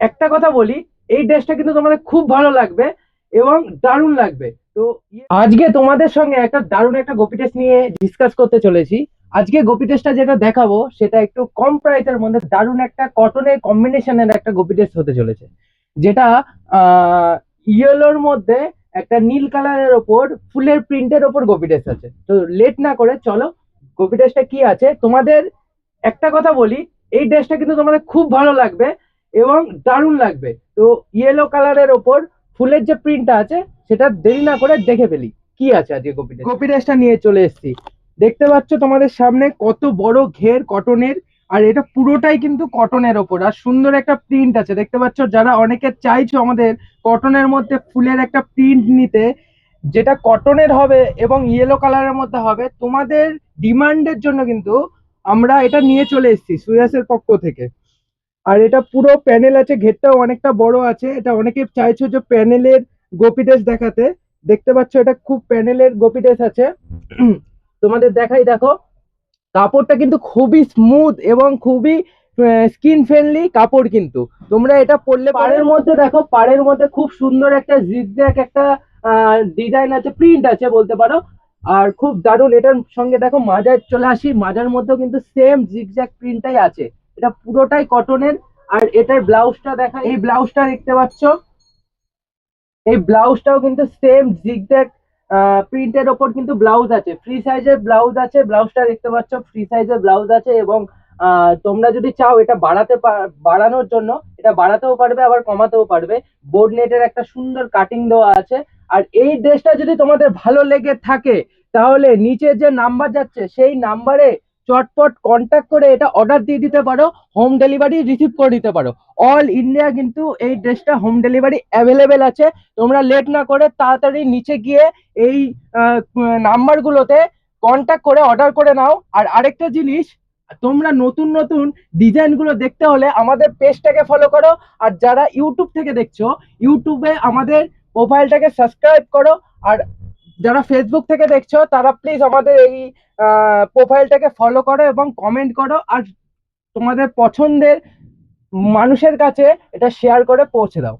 একটা কথা বলি, এই ড্রেসটা কিন্তু তোমাদের খুব ভালো লাগবে এবং দারুণ লাগবে। তো আজকে তোমাদের সঙ্গে একটা দারুণ একটা গোপী ড্রেস নিয়ে ডিসকাস করতে চলেছি। আজকে গোপী ড্রেসটা যেটা দেখাবো সেটা একটু কম প্রাইসের মধ্যে দারুণ একটা কটনের কম্বিনেশনের একটা গোপী ড্রেস হতে চলেছে, যেটা ইয়েলোর মধ্যে একটা নীল কালারের ওপর ফুলের প্রিন্টের ওপর গোপী ড্রেস আছে। তো লেট না করে চলো গোপী ড্রেসটা কি আছে তোমাদের একটা কথা বলি, এই ড্রেসটা কিন্তু তোমাদের খুব ভালো লাগবে এবং দারুণ লাগবে। তো ইয়েলো কালারের ওপর ফুলের যে প্রিন্টটা আছে সেটা দেরি না করে দেখে ফেলি কি আছে আজকে গোপী ড্রেসটা নিয়ে চলে এসেছি। দেখতে পাচ্ছ তোমাদের সামনে কত বড় ঘের কটনের, আর এটা পুরোটাই কিন্তু কটনের ওপর আর সুন্দর একটা প্রিন্ট আছে। দেখতে পাচ্ছ যারা অনেকে চাইছো আমাদের কটনের মধ্যে ফুলের একটা প্রিন্ট নিতে, যেটা কটনের হবে এবং ইয়েলো কালারের মধ্যে হবে, তোমাদের ডিমান্ডের জন্য কিন্তু আমরা এটা নিয়ে চলে এসেছি সুয়াসের পক্ষ থেকে। আর এটা পুরো প্যানেল আছে, ঘেরটাও অনেকটা বড় আছে। এটা অনেকে চাইছো যে প্যানেলের গোপী ড্রেস দেখাতে। দেখতে পাচ্ছ এটা খুব প্যানেলের গোপী ড্রেস আছে। তোমাদের দেখাই, দেখো কাপড়টা কিন্তু খুবই স্মুথ এবং খুবই স্কিন ফ্রেন্ডলি কাপড়। কিন্তু তোমরা এটা পরলে পাড়ের মধ্যে দেখো, পাড়ের মধ্যে খুব সুন্দর একটা জিগজ্যাগ একটা ডিজাইন আছে, প্রিন্ট আছে বলতে পারো। আর খুব দারুণ এটার সঙ্গে দেখো মাজায় চলে আসি, মাজার মধ্যেও কিন্তু সেম জিগজ্যাগ প্রিন্টটাই আছে। এটা পুরোটাই কটনের। আর এটার ব্লাউজটা দেখা, এই ব্লাউজটা দেখতে পাচ্ছ, এই ব্লাউজটাও কিন্তু সেম জিগজ্যাগ প্রিন্টের ওপর কিন্তু ব্লাউজ আছে, ফ্রি সাইজের ব্লাউজ আছে। ব্লাউজটা দেখতে পাচ্ছ ফ্রি সাইজের ব্লাউজ আছে এবং তোমরা যদি চাও এটা বাড়ানোর জন্য এটা বাড়াতেও পারবে আবার কমাতেও পারবে। বোর্ড নেটের একটা সুন্দর কাটিং দেওয়া আছে। আর এই ড্রেসটা যদি তোমাদের ভালো লেগে থাকে তাহলে নিচে যে নাম্বার যাচ্ছে সেই নাম্বারে চটপট কন্ট্যাক্ট করে এটা অর্ডার দিয়ে দিতে পারো, হোম ডেলিভারি রিসিভ করে নিতে পারো। অল ইন্ডিয়া কিন্তু এই ড্রেসটা হোম ডেলিভারি অ্যাভেলেবেল আছে। তোমরা লেট না করে তাড়াতাড়ি নিচে গিয়ে এই নাম্বারগুলোতে কন্ট্যাক্ট করে অর্ডার করে নাও। আর আরেকটা জিনিস, তোমরা নতুন নতুন ডিজাইনগুলো দেখতে হলে আমাদের পেজটাকে ফলো করো। আর যারা ইউটিউব থেকে দেখছো, ইউটিউবে আমাদের প্রোফাইলটাকে সাবস্ক্রাইব করো। আর যারা ফেসবুক থেকে দেখছো তারা প্লিজ আমাদের এই প্রোফাইলটাকে ফলো করো এবং কমেন্ট করো। আর তোমাদের পছন্দের মানুষের কাছে এটা শেয়ার করে পৌঁছে দাও।